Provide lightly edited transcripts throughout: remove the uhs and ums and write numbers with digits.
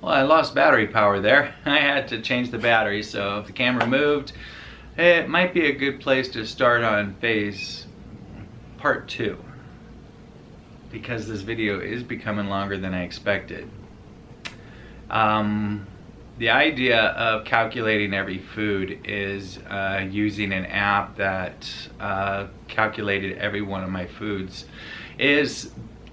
Well, I lost battery power there. I had to change the battery, so if the camera moved, it might be a good place to start on phase part 2, because this video is becoming longer than I expected. The idea of calculating every food is using an app that calculated every one of my foods.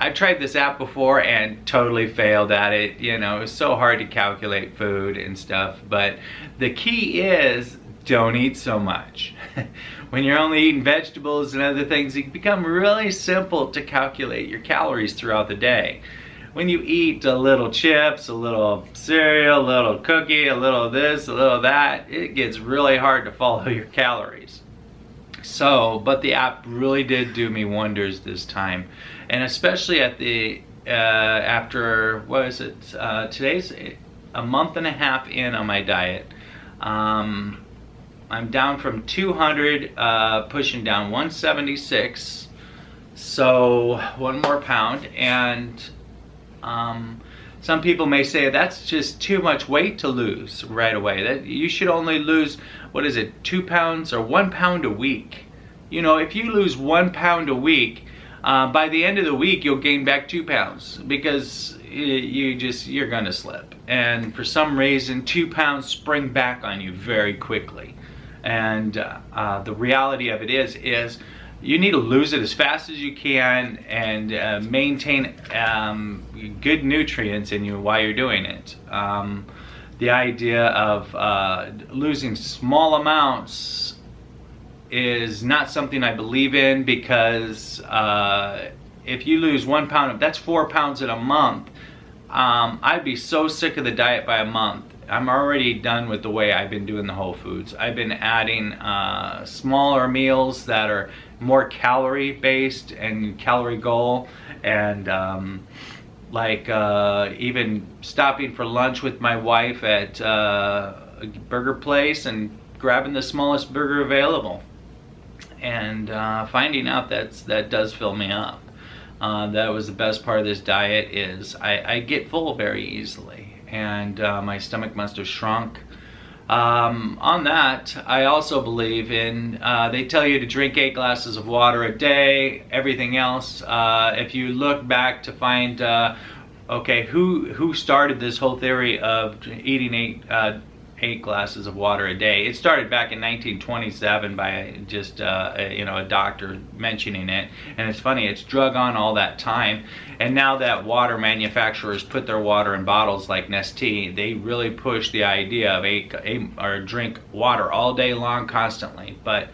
I've tried this app before and totally failed at it. You know, it's so hard to calculate food and stuff, but the key is don't eat so much. When you're only eating vegetables and other things, it can become really simple to calculate your calories throughout the day. When you eat a little chips, a little cereal, a little cookie, a little this, a little that, it gets really hard to follow your calories. So, but the app really did do me wonders this time. And especially at the, after, what is it, today's a month and a half in on my diet. I'm down from 200, pushing down 176. So 1 more pound, and some people may say that's just too much weight to lose right away. That you should only lose, what is it, 2 pounds or 1 pound a week. You know, if you lose 1 pound a week, by the end of the week you'll gain back 2 pounds, because you're gonna slip. And for some reason 2 pounds spring back on you very quickly. And the reality of it is you need to lose it as fast as you can and maintain good nutrients in you while you're doing it. The idea of losing small amounts is not something I believe in, because if you lose 1 pound, that's 4 pounds in a month. I'd be so sick of the diet by a month. I'm already done with the way I've been doing the whole foods. I've been adding smaller meals that are more calorie based and calorie goal, and even stopping for lunch with my wife at a burger place and grabbing the smallest burger available, and finding out that does fill me up. That was the best part of this diet, is I get full very easily, and my stomach must have shrunk. On that, I also believe in, they tell you to drink 8 glasses of water a day, everything else. If you look back to find, okay, who started this whole theory of eating 8 glasses of water a day? It started back in 1927 by just a doctor mentioning it. And it's funny, it's drug on all that time, and now that water manufacturers put their water in bottles like Nestea, they really push the idea of drink water all day long constantly. But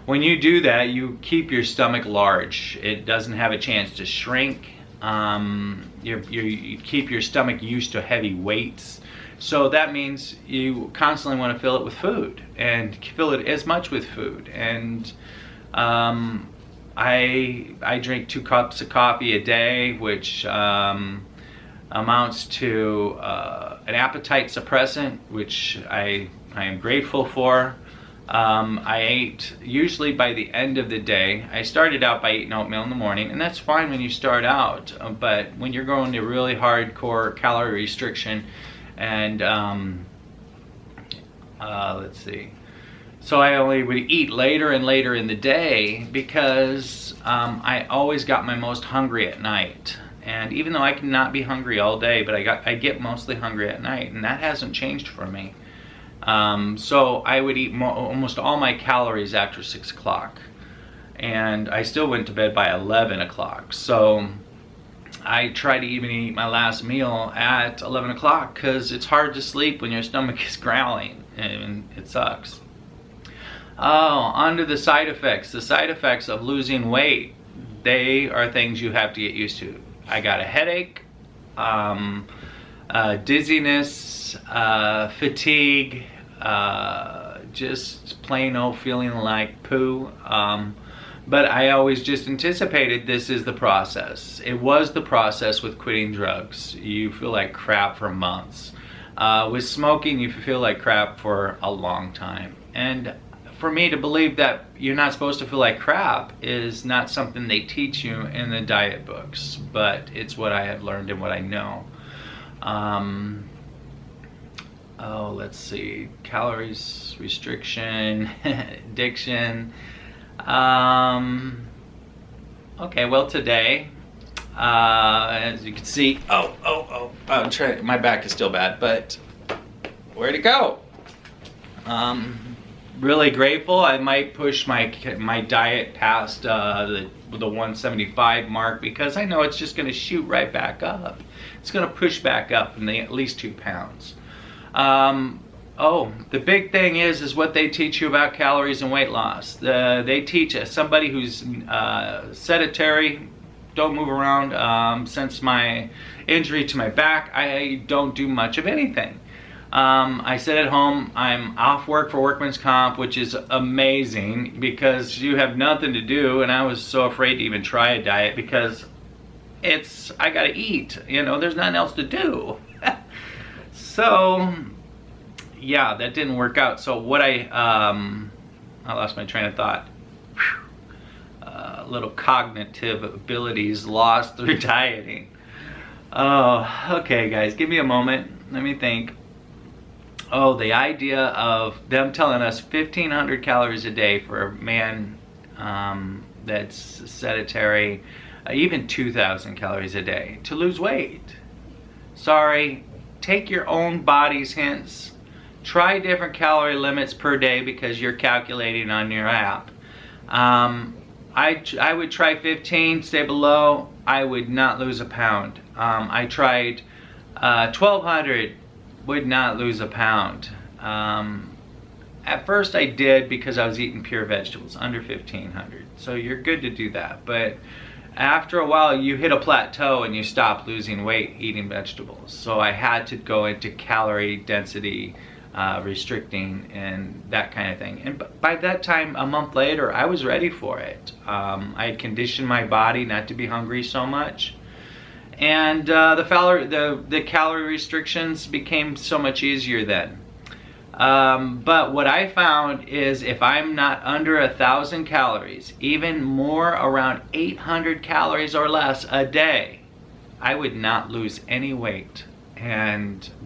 when you do that, you keep your stomach large. It doesn't have a chance to shrink. You keep your stomach used to heavy weights. So that means you constantly want to fill it with food, and fill it as much with food. And I drink 2 cups of coffee a day, which amounts to an appetite suppressant, which I am grateful for. I ate, usually by the end of the day, I started out by eating oatmeal in the morning, and that's fine when you start out, but when you're going to really hardcore calorie restriction, and let's see, so I only would eat later and later in the day, because I always got my most hungry at night. And even though I cannot be hungry all day, but I get mostly hungry at night, and that hasn't changed for me. So I would eat almost all my calories after 6 o'clock, and I still went to bed by 11 o'clock. So I try to even eat my last meal at 11 o'clock, because it's hard to sleep when your stomach is growling, and it sucks. Oh, on to the side effects. The side effects of losing weight, they are things you have to get used to. I got a headache, dizziness, fatigue, just plain old feeling like poo. But I always just anticipated this is the process. It was the process with quitting drugs. You feel like crap for months. With smoking, you feel like crap for a long time. And for me to believe that you're not supposed to feel like crap is not something they teach you in the diet books, but it's what I have learned and what I know. Oh, let's see, calories, restriction, addiction. Okay, well today, as you can see, I'm trying, my back is still bad, but where'd it go? Really grateful. I might push my diet past the 175 mark, because I know it's just going to shoot right back up. It's going to push back up in at least 2 pounds. The big thing is what they teach you about calories and weight loss. They teach somebody who's sedentary, don't move around. Since my injury to my back, I don't do much of anything. I sit at home. I'm off work for workman's comp, which is amazing because you have nothing to do, and I was so afraid to even try a diet because I gotta eat, there's nothing else to do. So yeah, that didn't work out. So what I lost my train of thought. Little cognitive abilities lost through dieting. Oh, okay guys, give me a moment, let me think. Oh, the idea of them telling us 1,500 calories a day for a man that's sedentary, even 2,000 calories a day to lose weight. Sorry, take your own body's hints. Try different calorie limits per day because you're calculating on your app. I would try 15, stay below. I would not lose a pound. I tried 1,200. Would not lose a pound. At first I did because I was eating pure vegetables, under 1,500. So you're good to do that. But after a while you hit a plateau and you stop losing weight eating vegetables. So I had to go into calorie density restricting and that kind of thing. And by that time, a month later, I was ready for it. I had conditioned my body not to be hungry so much. And the calorie restrictions became so much easier then. But what I found is if I'm not under 1,000 calories, even more around 800 calories or less a day, I would not lose any weight.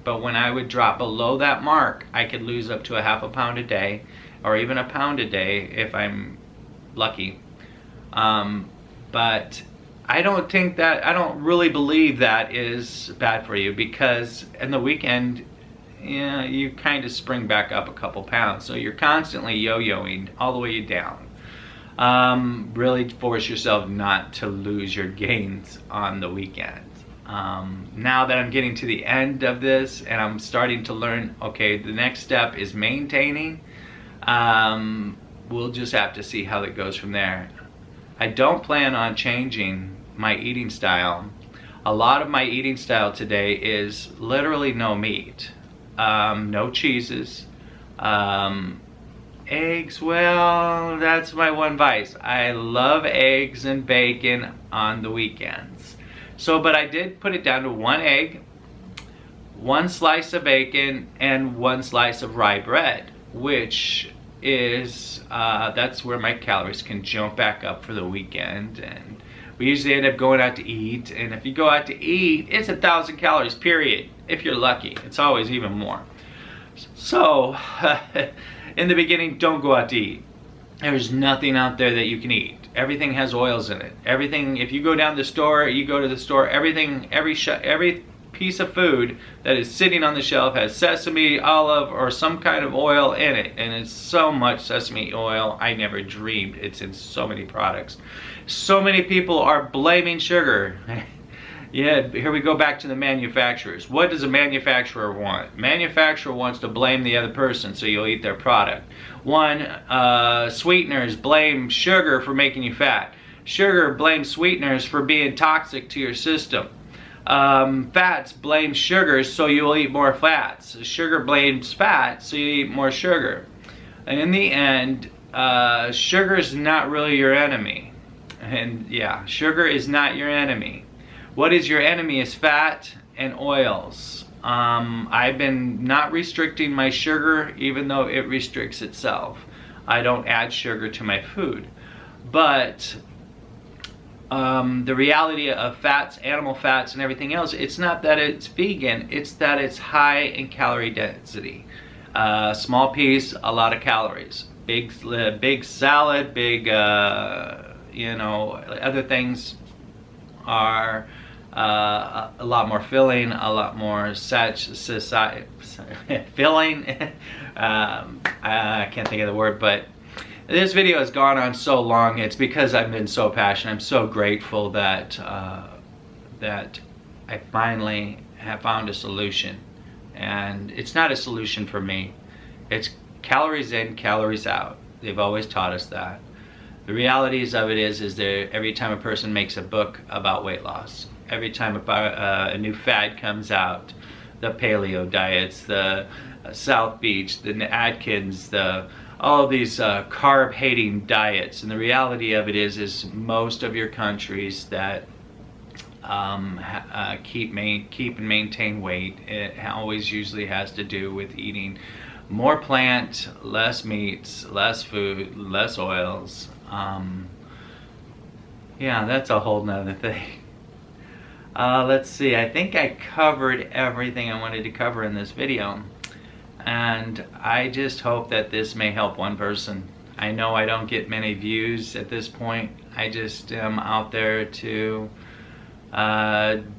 But when I would drop below that mark, I could lose up to a half a pound a day, or even a pound a day if I'm lucky. But I don't really believe that is bad for you, because in the weekend, you kind of spring back up a couple pounds. So you're constantly yo-yoing all the way down. Really force yourself not to lose your gains on the weekend. Now that I'm getting to the end of this and I'm starting to learn, okay, the next step is maintaining. We'll just have to see how that goes from there. I don't plan on changing my eating style. A lot of my eating style today is literally no meat, no cheeses, eggs. Well, that's my one vice. I love eggs and bacon on the weekends. But I did put it down to 1 egg, 1 slice of bacon, and 1 slice of rye bread, which is, that's where my calories can jump back up for the weekend. And we usually end up going out to eat, and if you go out to eat, it's 1,000 calories, period. If you're lucky, it's always even more. So, in the beginning, don't go out to eat. There's nothing out there that you can eat. Everything has oils in it. Everything, if you go down the store, you go to the store, every piece of food that is sitting on the shelf has sesame, olive, or some kind of oil in it. And it's so much sesame oil, I never dreamed it's in so many products. So many people are blaming sugar. Yeah, here we go back to the manufacturers. What does a manufacturer want? Manufacturer wants to blame the other person so you'll eat their product. Sweeteners blame sugar for making you fat. Sugar blames sweeteners for being toxic to your system. Fats blame sugars so you'll eat more fats. Sugar blames fat so you eat more sugar. And in the end, sugar is not really your enemy. And yeah, sugar is not your enemy. What is your enemy is fat and oils. I've been not restricting my sugar, even though it restricts itself. I don't add sugar to my food. But the reality of fats, animal fats and everything else, it's not that it's vegan, it's that it's high in calorie density. Small piece, a lot of calories. Big salad, big, other things are a lot more filling, a lot more filling. I can't think of the word, but this video has gone on so long. It's because I've been so passionate. I'm so grateful that that I finally have found a solution, and it's not a solution for me. It's calories in, calories out. They've always taught us that. The realities of it is that every time a person makes a book about weight loss, every time a new fad comes out, the paleo diets, the South Beach, the Atkins, all of these carb-hating diets, and the reality of it is most of your countries that keep and maintain weight, it always usually has to do with eating more plant, less meats, less food, less oils. Yeah, that's a whole nother thing. Let's see, I think I covered everything I wanted to cover in this video, and I just hope that this may help one person. I know I don't get many views at this point. I just am out there to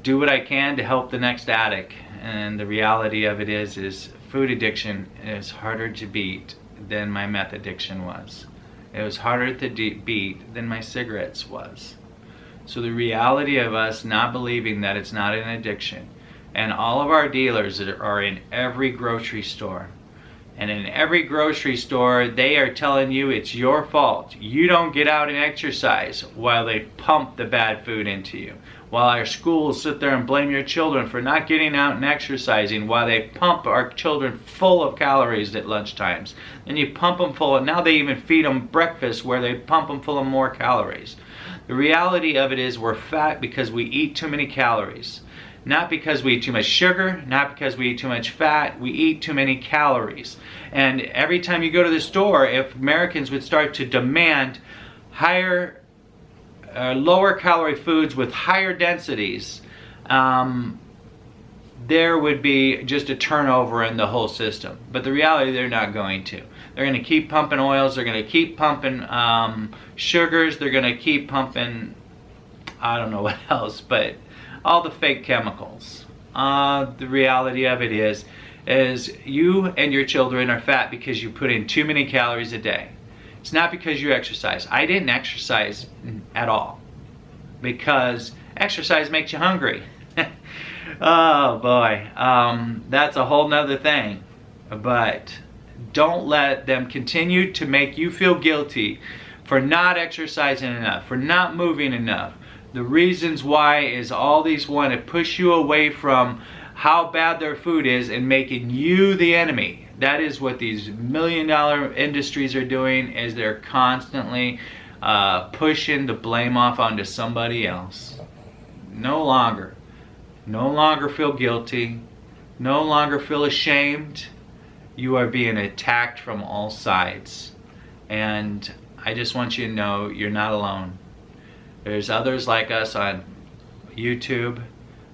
do what I can to help the next addict, and the reality of it is food addiction is harder to beat than my meth addiction was. It was harder to beat than my cigarettes was. So the reality of us not believing that it's not an addiction, and all of our dealers are in every grocery store, and in every grocery store they are telling you it's your fault. You don't get out and exercise, while they pump the bad food into you. While our schools sit there and blame your children for not getting out and exercising, while they pump our children full of calories at lunch times. Then you pump them full, and now they even feed them breakfast where they pump them full of more calories. The reality of it is we're fat because we eat too many calories. Not because we eat too much sugar, not because we eat too much fat, we eat too many calories. And every time you go to the store, if Americans would start to demand lower calorie foods with higher densities, there would be just a turnover in the whole system. But the reality, they're not going to. They're going to keep pumping oils, they're going to keep pumping sugars, they're going to keep pumping, I don't know what else, but all the fake chemicals. The reality of it is you and your children are fat because you put in too many calories a day. It's not because you exercise. I didn't exercise at all because exercise makes you hungry. Oh boy, that's a whole nother thing. But don't let them continue to make you feel guilty for not exercising enough, for not moving enough. The reasons why is all these want to push you away from how bad their food is and making you the enemy. That is what these million-dollar industries are doing, is they're constantly pushing the blame off onto somebody else. No longer feel guilty, no longer feel ashamed. You are being attacked from all sides. And I just want you to know you're not alone. There's others like us on YouTube.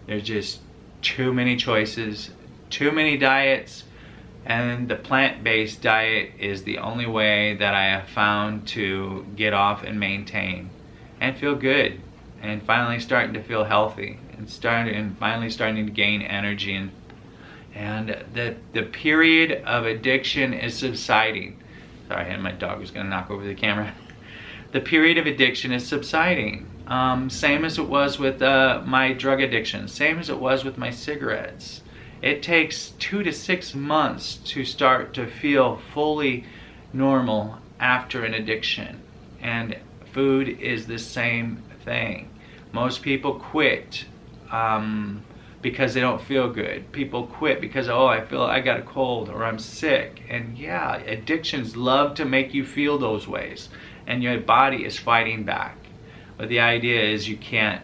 There's just too many choices, too many diets, and the plant-based diet is the only way that I have found to get off and maintain and feel good, and finally starting to feel healthy, and finally starting to gain energy, and the period of addiction is subsiding. Sorry, and my dog was going to knock over the camera. The period of addiction is subsiding. Same as it was with my drug addiction, same as it was with my cigarettes. It takes 2 to 6 months to start to feel fully normal after an addiction. And food is the same thing. Most people quit because they don't feel good. People quit because, oh, I feel I got a cold or I'm sick. And yeah, addictions love to make you feel those ways, and your body is fighting back. But the idea is you can't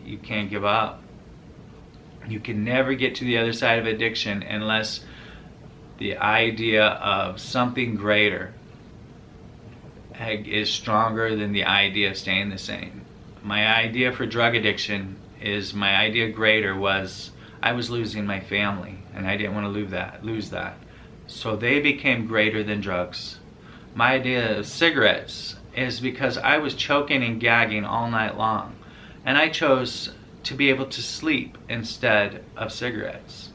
give up. You can never get to the other side of addiction unless the idea of something greater is stronger than the idea of staying the same. my idea for drug addiction is, my idea greater was, I was losing my family and I didn't want to lose that. So they became greater than drugs. My idea of cigarettes is because I was choking and gagging all night long, and I chose to be able to sleep instead of cigarettes.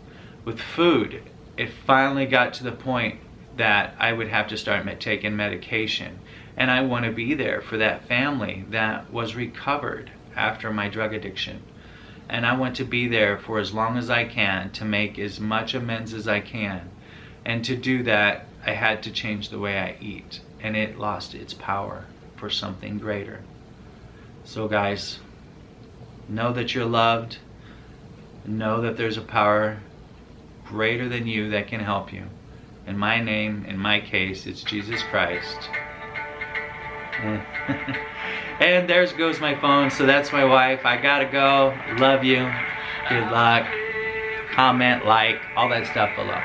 With food, it finally got to the point that I would have to start taking medication, and I want to be there for that family that was recovered after my drug addiction. And I want to be there for as long as I can to make as much amends as I can. And to do that, I had to change the way I eat, and it lost its power for something greater. So guys, know that you're loved. Know that there's a power greater than you that can help you. In my name, in my case, it's Jesus Christ. And there goes my phone, so that's my wife. I gotta go. Love you. Good luck. Comment, like, all that stuff below.